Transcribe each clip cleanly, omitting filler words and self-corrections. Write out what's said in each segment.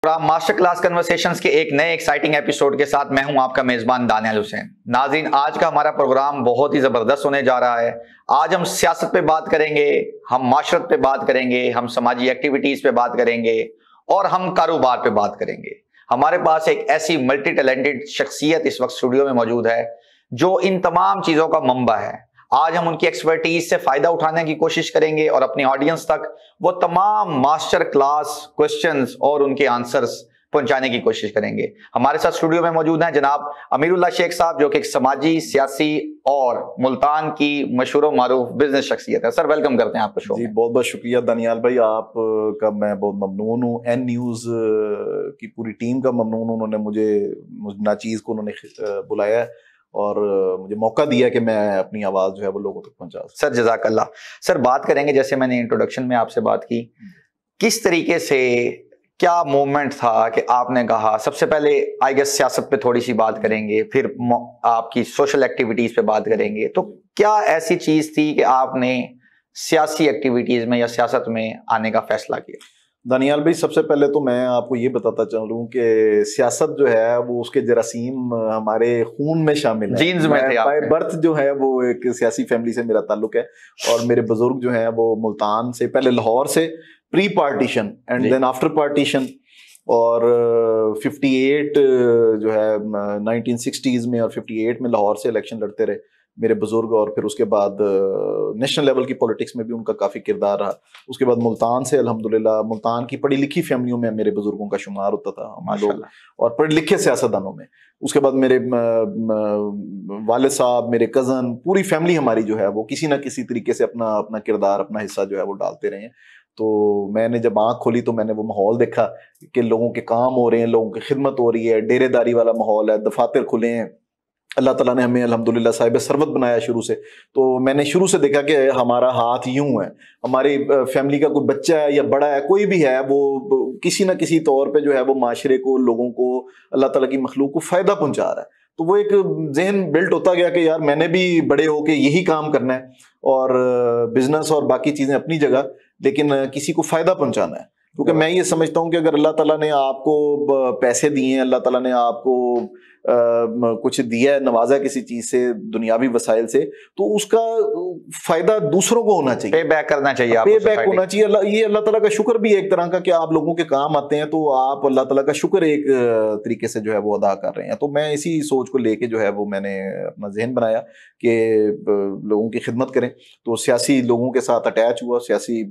Programme master class conversations کے ایک نئے ایکسائٹنگ ایپیسوڈ کے ساتھ میں ہوں آپ کا میزبان دانیال حسین۔ ناظرین، آج کا ہمارا پروگرام بہت ہی زبردست ہونے جا رہا ہے۔ آج ہم سیاست پہ بات کریں گے، ہم معاشرت پہ بات کریں گے، ہم سماجی ایکٹیویٹیز پہ بات کریں گے اور ہم کاروبار پہ بات کریں گے۔ ہمارے پاس ایک ایسی ملٹی ٹیلنٹڈ شخصیت اس وقت اسٹوڈیو میں موجود ہے جو ان تمام چیزوں کا منبع ہے۔ آج ہم ان کی ایکسپرٹیز سے فائدہ اٹھانے کی کوشش کریں گے اور اپنی آڈینس تک وہ تمام ماسٹر کلاس کوسچنز اور ان کے آنسرز پہنچانے کی کوشش کریں گے۔ ہمارے ساتھ اسٹوڈیو میں موجود ہیں جناب امیر اللہ شیخ صاحب، جو کہ ایک سماجی، سیاسی اور ملتان کی مشہور و معروف بزنس شخصیت ہے۔ سر ویلکم کرتے ہیں آپ کو شو۔ جی بہت بہت شکریہ دانیال بھائی، آپ کا میں بہت ممنون ہوں۔ این نیوز کی پوری ٹیم کا ممنون ہوں، انہوں نے مجھے ناچیز کو انہوں نے بلایا ہے اور مجھے موقع دیا کہ میں اپنی آواز جو ہے وہ لوگوں تک پہنچا سکوں۔ سر جزاک اللہ۔ سر بات کریں گے، جیسے میں نے انٹروڈکشن میں آپ سے بات کی، کس طریقے سے کیا موومنٹ تھا کہ آپ نے کہا سب سے پہلے آئی گیس سیاست پہ تھوڑی سی بات کریں گے، پھر آپ کی سوشل ایکٹیویٹیز پہ بات کریں گے، تو کیا ایسی چیز تھی کہ آپ نے سیاسی ایکٹیویٹیز میں یا سیاست میں آنے کا فیصلہ کیا؟ دانیال بھائی، سب سے پہلے تو میں آپ کو یہ بتاتا چلوں کہ سیاست جو ہے وہ اس کے جراثیم ہمارے خون میں شامل ہے، جینز میں تھے آپ بائی برتھ جو ہے وہ ایک سیاسی فیملی سے میرا تعلق ہے، اور میرے بزرگ جو ہیں وہ ملتان سے، پہلے لاہور سے pre partition and then after partition, اور 58 جو ہے 1960s میں اور 58 میں لاہور سے الیکشن لڑتے رہے میرے بزرگ، اور پھر اس کے بعد نیشنل لیول کی پولیٹکس میں بھی ان کا کافی کردار رہا۔ اس کے بعد ملتان سے الحمدللہ، ملتان کی پڑھی لکھی فیملیوں میں میرے بزرگوں کا شمار ہوتا تھا ہم لوگ، اور پڑھے لکھے سیاستدانوں میں۔ اس کے بعد میرے والد صاحب، میرے کزن، پوری فیملی ہماری جو ہے وہ کسی نہ کسی طریقے سے اپنا کردار، اپنا حصہ جو ہے وہ ڈالتے رہے ہیں۔ تو میں نے جب آنکھ کھولی تو میں نے وہ ماحول دیکھا کہ لوگوں کے کام ہو رہے ہیں، لوگوں کی خدمت ہو رہی ہے، ڈیرے داری والا ماحول ہے، دفاتر کھلے ہیں۔ اللہ تعالیٰ نے ہمیں الحمدللہ صاحب ثروت بنایا شروع سے، تو میں نے شروع سے دیکھا کہ ہمارا ہاتھ یوں ہے، ہماری فیملی کا کوئی بچہ ہے یا بڑا ہے، کوئی بھی ہے، وہ کسی نہ کسی طور پہ جو ہے وہ معاشرے کو، لوگوں کو، اللہ تعالیٰ کی مخلوق کو فائدہ پہنچا رہا ہے۔ تو وہ ایک ذہن بلٹ ہوتا گیا کہ یار میں نے بھی بڑے ہو کے یہی کام کرنا ہے، اور بزنس اور باقی چیزیں اپنی جگہ، لیکن کسی کو فائدہ پہنچانا ہے۔ کیونکہ میں یہ سمجھتا ہوں کہ اگر اللہ تعالیٰ نے آپ کو پیسے دیے ہیں، اللہ تعالیٰ نے آپ کو کچھ دیا ہے، نوازا کسی چیز سے، دنیاوی وسائل سے، تو اس کا فائدہ دوسروں کو ہونا چاہیے، پے بیک کرنا چاہیے، پے بیک ہونا چاہیے۔ یہ اللہ تعالیٰ کا شکر بھی ہے ایک طرح کا کہ آپ لوگوں کے کام آتے ہیں، تو آپ اللہ تعالیٰ کا شکر ایک طریقے سے جو ہے وہ ادا کر رہے ہیں۔ تو میں اسی سوچ کو لے کے جو ہے وہ میں نے اپنا ذہن بنایا کہ لوگوں کی خدمت کریں۔ تو سیاسی لوگوں کے ساتھ اٹیچ ہوا، سیاسی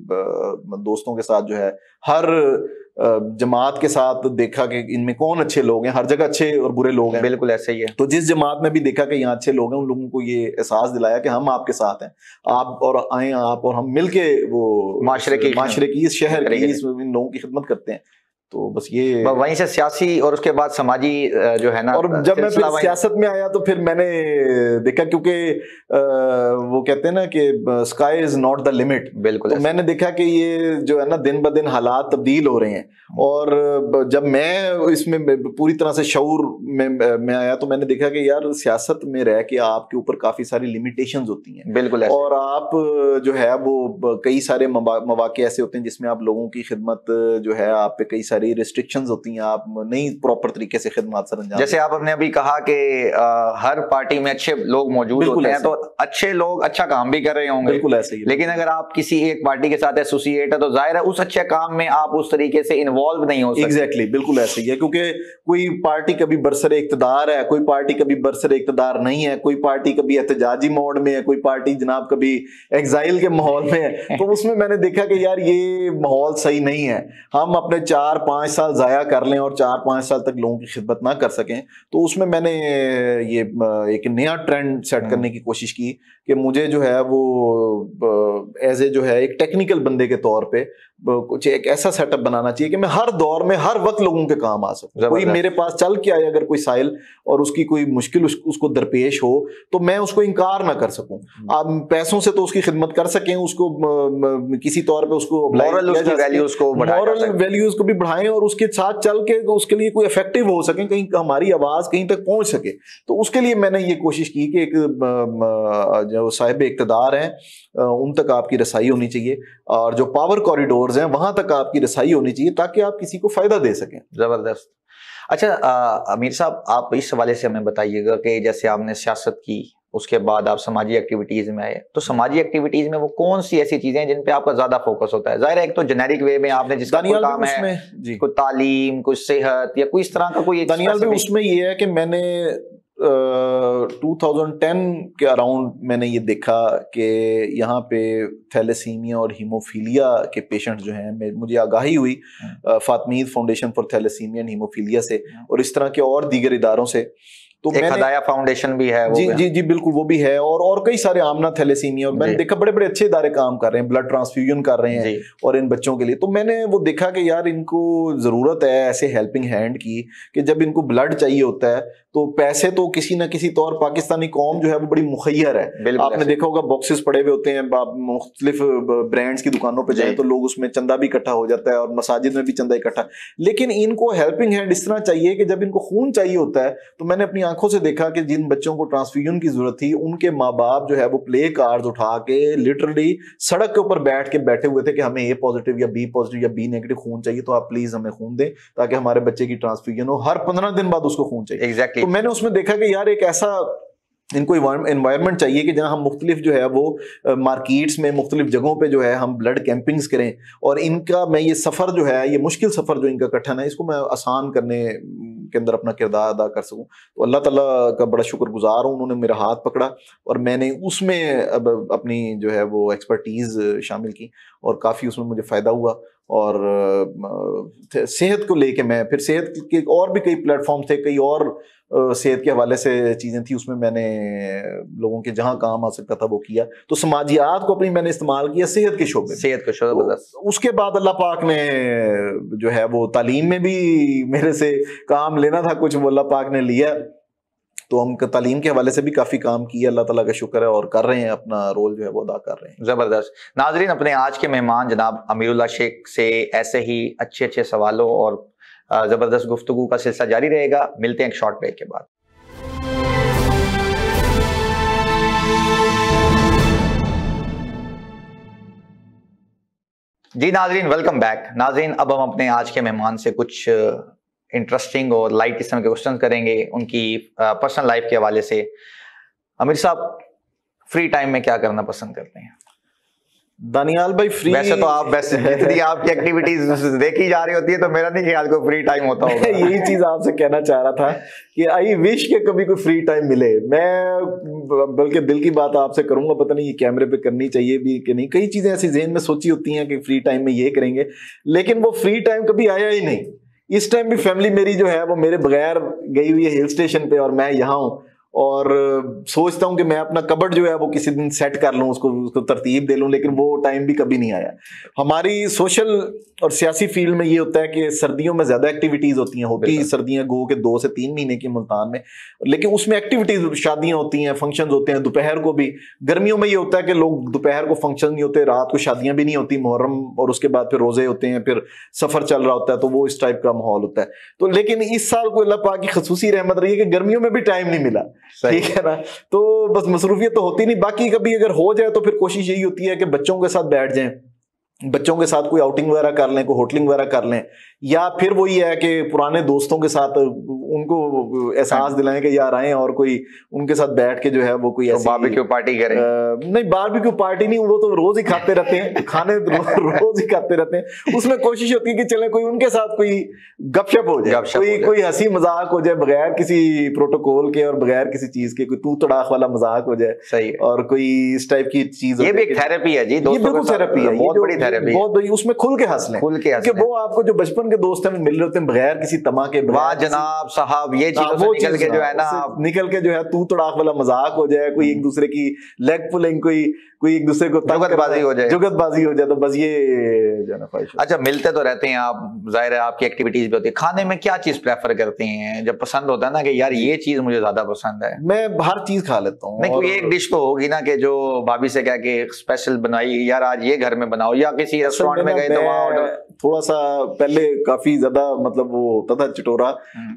دوستوں کے ساتھ جو ہے، ہر جماعت کے ساتھ دیکھا کہ ان میں کون اچھے لوگ ہیں، ہر جگہ اچھے اور برے لوگ ہیں، بالکل ایسا ہی ہے۔ تو جس جماعت میں بھی دیکھا کہ یہاں اچھے لوگ ہیں، ان لوگوں کو یہ احساس دلایا کہ ہم آپ کے ساتھ ہیں، آپ اور آئیں آپ اور ہم مل کے وہ معاشرے کی، اس شہر کی، ان لوگوں کی خدمت کرتے ہیں۔ تو بس یہ وہیں سے سیاسی اور اس کے بعد سماجی جو ہے نا، اور جب میں پھر سیاست میں آیا تو پھر میں نے دیکھا، کیونکہ وہ کہتے ہیں نا کہ sky is not the limit, بالکل، تو میں نے دیکھا کہ یہ جو ہے نا دن بہ دن حالات تبدیل ہو رہے ہیں، اور جب میں اس میں پوری طرح سے شعور میں آیا تو میں نے دیکھا کہ یار سیاست میں رہ کے آپ کے اوپر کافی ساری لمیٹیشنز ہوتی ہیں، بالکل، اور آپ جو ہے وہ کئی سارے مواقع ایسے ہوتے ہیں جس میں آپ لوگوں کی خدمت جو ہے، آپ پہ کئی ساری ریسٹرکشنز ہوتی ہیں، آپ نہیں پراپر طریقے سے خدمات سر انجام۔ جیسے آپ نے ابھی کہا کہ ہر پارٹی میں اچھے لوگ موجود ہوتے ہیں، تو اچھے لوگ اچھا کام بھی کر رہے ہوں گے، بالکل ایسے ہی، لیکن اگر آپ کسی ایک پارٹی کے ساتھ ایسوسیٹ ہے تو ظاہر ہے اس اچھے کام میں آپ اس طریقے سے انوالو نہیں ہو سکتے۔ ایگزیکٹلی، بالکل ایسے ہی ہے، کیونکہ کوئی پارٹی کبھی برسر اقتدار ہے، کوئی پارٹی کبھی برسر اقتدار نہیں ہے، کوئی پارٹی کبھی احتجاجی موڈ میں ہے، کوئی پارٹی جناب کبھی ایگزائل کے ماحول میں ہے۔ تو اس میں نے دیکھا کہ یار یہ ماحول صحیح نہیں ہے، ہم اپنے 4-5 سال ضائع کر لیں اور 4-5 سال تک لوگوں کی خدمت نہ کر سکیں۔ تو اس میں نے یہ ایک نیا ٹرینڈ سیٹ کرنے کی کوشش کی کہ مجھے جو ہے وہ ایز اے جو ہے ایک ٹیکنیکل بندے کے طور پہ کچھ ایک ایسا سیٹ اپ بنانا چاہیے کہ میں ہر دور میں ہر وقت لوگوں کے کام آ سکوں۔ کوئی میرے پاس چل کے آئے اگر کوئی سائل اور اس کی کوئی مشکل اس کو درپیش ہو تو میں اس کو انکار نہ کر سکوں۔ آپ پیسوں سے تو اس کی خدمت کر سکیں، اس کو کسی طور پہ اس کو مورل ویلیوز کو بھی بڑھائیں، اور اس کے ساتھ چل کے اس کے لیے کوئی افیکٹو ہو سکیں، کہیں ہماری آواز کہیں تک پہنچ سکے۔ تو اس کے لیے میں نے یہ کوشش کی کہ ایک جو صاحب اقتدار ہیں ان تک آپ کی رسائی ہونی چاہیے، اور جو پاور کوریڈور اسٹورز ہیں وہاں تک آپ کی رسائی ہونی چاہیے تاکہ آپ کسی کو فائدہ دے سکیں. زبردست. اچھا امیر صاحب, آپ اس حوالے سے ہمیں بتائیے گا کہ جیسے آپ نے سیاست کی, اس کے بعد آپ سماجی ایکٹیویٹیز میں آئے, تو سماجی ایکٹیویٹیز میں وہ کون سی ایسی چیزیں ہیں جن پہ آپ کا زیادہ فوکس ہوتا ہے؟ ظاہر ہے ایک تو جنیرک وے میں آپ نے جس کا کام ہے, کوئی تعلیم, کوئی صحت, یا کوئی اس طرح کا کوئی. دانیال بھائی اس میں یہ ہے کہ میں نے 2010 کے اراؤنڈ میں نے یہ دیکھا کہ یہاں پہ تھیلیسیمیا اور ہیموفیلیا کے پیشنٹ جو ہیں, مجھے آگاہی ہوئی Fatimid foundation for thalassemia and hemophilia سے اور اس طرح کے اور دیگر اداروں سے. تو ایک ہدایہ فاؤنڈیشن بھی ہے. جی بالکل, وہ بھی ہے, اور کئی سارے آمنہ تھیلیسیمیا, اور میں نے دیکھا بڑے بڑے اچھے ادارے کام کر رہے ہیں, بلڈ ٹرانسفیوژن کر رہے ہیں اور ان بچوں کے لیے. تو میں نے وہ دیکھا کہ یار ان کو ضرورت ہے ایسے ہیلپنگ ہینڈ کی کہ جب ان کو بلڈ چاہیے ہوتا ہے تو پیسے تو کسی نہ کسی طور پاکستانی قوم جو ہے وہ بڑی مخیر ہے. آپ نے دیکھا ہوگا باکسز پڑے ہوئے ہوتے ہیں, مختلف برانڈز کی دکانوں پہ جائیں تو لوگ اس میں چندہ بھی اکٹھا ہو جاتا ہے, اور مساجد میں بھی چندہ اکٹھا. لیکن ان کو ہیلپنگ ہینڈ اس طرح چاہیے کہ جب ان کو خون چاہیے ہوتا ہے, تو میں نے اپنی آنکھوں سے دیکھا کہ جن بچوں کو ٹرانسفیوژن کی ضرورت تھی ان کے ماں باپ جو ہے وہ پلے کارڈز اٹھا کے لٹرلی سڑک کے اوپر بیٹھے ہوئے تھے کہ ہمیں اے پازیٹیو یا بی پازیٹیو یا بی نیگیٹو خون چاہیے, تو آپ پلیز ہمیں خون دیں تاکہ ہمارے بچے کی ٹرانسفیوژن ہو. ہر 15 دن بعد اس کو خون چاہیے. تو میں نے اس میں دیکھا کہ یار ایک ایسا ان کو انوائرمنٹ چاہیے کہ جہاں ہم مختلف جو ہے وہ مارکیٹس میں مختلف جگہوں پہ جو ہے ہم بلڈ کیمپنگز کریں, اور ان کا میں یہ سفر جو ہے, یہ مشکل سفر جو ان کا کٹھن ہے, اس کو میں آسان کرنے کے اندر اپنا کردار ادا کر سکوں. تو اللہ تعالیٰ کا بڑا شکر گزار ہوں, انہوں نے میرا ہاتھ پکڑا اور میں نے اس میں اب اپنی جو ہے وہ ایکسپرٹیز شامل کی, اور کافی اس میں مجھے فائدہ ہوا. اور صحت کو لے کے میں پھر صحت کے اور بھی کئی پلیٹ فارم تھے, کئی اور صحت کے حوالے سے چیزیں تھیں, اس میں نے لوگوں کے جہاں کام آ سکتا تھا وہ کیا. تو سماجیات کو اپنی میں نے استعمال کیا صحت کے شعبے. اس کے بعد اللہ پاک نے جو ہے وہ تعلیم میں بھی میرے سے کام لینا تھا کچھ, وہ اللہ پاک نے لیا, تو ہم تعلیم کے حوالے سے بھی کافی کام کیا, اللہ تعالیٰ کا شکر ہے, اور کر رہے ہیں, اپنا رول جو ہے وہ ادا کر رہے ہیں. زبردست. ناظرین, اپنے آج کے مہمان جناب امیر اللہ شیخ سے ایسے ہی اچھے سوالوں اور زبردست گفتگو کا سلسلہ جاری رہے گا. ملتے ہیں ایک شارٹ بریک کے بعد. جی ناظرین, ویلکم بیک. ناظرین, اب ہم اپنے آج کے مہمان سے کچھ انٹرسٹنگ اور لائٹ قسم کے کوشچن کریں گے ان کی پرسنل لائف کے حوالے سے. امیر صاحب, فری ٹائم میں کیا کرنا پسند کرتے ہیں؟ دانیال بھائی فری, ویسے تو آپ جتنی آپ کی ایکٹیویٹیز دیکھی جا رہی ہوتی ہے تو میرا نہیں خیال کوئی فری ٹائم ہوتا ہوگا. یہی چیز آپ سے کہنا چاہ رہا تھا کہ آئی وش کہ کبھی کوئی فری ٹائم ملے. میں بلکہ دل کی بات آپ سے کروں گا, پتہ نہیں یہ کیمرے پہ کرنی چاہیے بھی کہ نہیں, کئی چیزیں ایسی ذہن میں سوچی ہوتی ہیں کہ فری ٹائم میں یہ کریں گے, لیکن وہ فری ٹائم کبھی آیا ہی نہیں. اس ٹائم بھی فیملی میری جو ہے وہ میرے بغیر گئی ہوئی ہے ہل اسٹیشن پہ, اور میں یہاں ہوں, اور سوچتا ہوں کہ میں اپنا کبڈ جو ہے وہ کسی دن سیٹ کر لوں, اس کو ترتیب دے لوں, لیکن وہ ٹائم بھی کبھی نہیں آیا. ہماری سوشل اور سیاسی فیلڈ میں یہ ہوتا ہے کہ سردیوں میں زیادہ ایکٹیویٹیز ہوتی ہیں, ہوتی سردیاں گو کے 2 سے 3 مہینے کی ملتان میں, لیکن اس میں ایکٹیویٹیز, شادیاں ہوتی ہیں, فنکشنز ہوتے ہیں دوپہر کو بھی. گرمیوں میں یہ ہوتا ہے کہ لوگ دوپہر کو فنکشن نہیں ہوتے, رات کو شادیاں بھی نہیں ہوتی, محرم, اور اس کے بعد پھر روزے ہوتے ہیں, پھر سفر چل رہا ہوتا ہے, تو وہ اس ٹائپ کا ماحول ہوتا ہے. تو لیکن اس سال کو اللہ پاک کی خصوصی رحمت رہی ہے کہ گرمیوں میں بھی ٹائم نہیں ملا, ٹھیک ہے نا, تو بس مصروفیت تو ہوتی نہیں. باقی کبھی اگر ہو جائے تو پھر کوشش یہی ہوتی ہے کہ بچوں کے ساتھ بیٹھ جائیں, بچوں کے ساتھ کوئی آؤٹنگ وغیرہ کر لیں, کوئی ہوٹلنگ وغیرہ کر لیں, یا پھر وہی ہے کہ پرانے دوستوں کے ساتھ ان کو احساس دلائیں کہ یار آئیں, اور کوئی ان کے ساتھ بیٹھ کے جو ہے وہ کوئی باربیکیو پارٹی کریں. نہیں, باربیکیو پارٹی نہیں, وہ تو روز ہی کھاتے رہتے ہیں, کھانے روز ہی کھاتے رہتے ہیں. اس میں کوشش ہوتی ہے کہ چلیں کوئی ان کے ساتھ کوئی گپ شپ ہو جائے, کوئی ہنسی مذاق ہو جائے بغیر کسی پروٹوکول کے اور بغیر کسی چیز کے, کوئی تو تڑاخ والا مذاق ہو جائے. صحیح. اور کوئی اس ٹائپ کی چیز, یہ بھی ایک تھیراپی ہے جی, بالکل تھیراپی ہے, بہت بڑی تھیراپی, بہت بڑی. اس میں کھل کے ہنس لیں, کہ وہ آپ کو جو بچپن کے دوست ہیں وہ مل رہے ہوتے ہیں بغیر کسی تما کے, واہ جناب صاحب, یہ چیزوں سے نکل کے جو ہے نا, نکل کے جو ہے تو تڑاخ والا مذاق ہو جائے, کوئی ایک دوسرے کی لیگ پلنگ, کوئی ایک دوسرے کو جگت بازی ہو جائے, تو بس یہ جو ہے نا خواہش. اچھا, ملتے تو رہتے ہیں آپ, ظاہر ہے آپ کی ایکٹیویٹیز بھی ہوتی ہے. کھانے میں کیا چیز پریفر کرتے ہیں جب پسند ہوتا ہے نا کہ یار یہ چیز مجھے زیادہ پسند ہے؟ میں ہر چیز کھا لیتا ہوں. نہیں, کوئی ایک ڈش تو ہوگی نا کہ جو بھابھی سے کہہ کے اسپیشل بنائی, یار آج یہ گھر میں بناؤ, یا کسی ریسٹورینٹ میں گئے تو وہاں تھوڑا سا پہلے کافی زیادہ مطلب وہ ہوتا تھا چٹورا,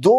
2,